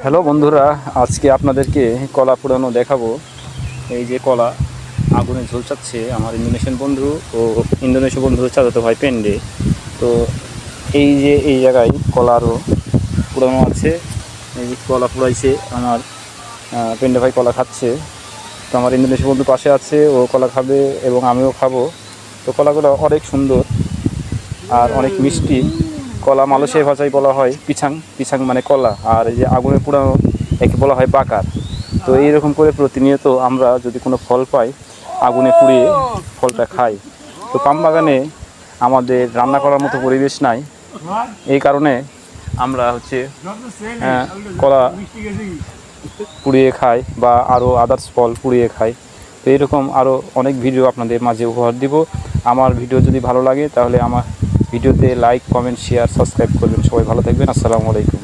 Hello বন্ধুরা, আজকে আপনাদেরকে কলা পোড়ানো দেখাবো। এই যে কলা আগুনে ঝলসাচ্ছে আমার ইন্দোনেশিয়ান বন্ধু ও ইন্দোনেশীয় বন্ধুর চাচাতো ভাই পেন্ডে। তো এই যে এই জায়গায় কলা আরও পোড়ানো আছে। এই যে কলা পোড়াইছে আমার পেন্ডে ভাই, কলা খাচ্ছে। তো আমার ইন্দোনেশীয় বন্ধু পাশে আছে, ও কলা খাবে এবং আমিও খাবো। তো কলাগুলো অনেক সুন্দর আর অনেক মিষ্টি। কলা মালয়েশিয়া ভাষায় বলা হয় পিছাং। পিছাং মানে কলা, আর এই যে আগুনে পোড়ানো একে বলা হয় বাকার। তো এইরকম করে প্রতিনিয়ত আমরা যদি কোনো ফল পাই, আগুনে পুড়িয়ে ফলটা খাই। তো পাম বাগানে আমাদের রান্না করার মতো পরিবেশ নাই, এই কারণে আমরা কলা পুড়িয়ে খাই বা আরও আদার্স ফল পুড়িয়ে খাই। তো এরকম আরও অনেক ভিডিও আপনাদের মাঝে উপহার দিব। আমার ভিডিও যদি ভালো লাগে তাহলে আমার ভিডিওতে লাইক, কমেন্ট, শেয়ার, সাবস্ক্রাইব করবেন। সবাই ভালো থাকবেন। আসসালামু আলাইকুম।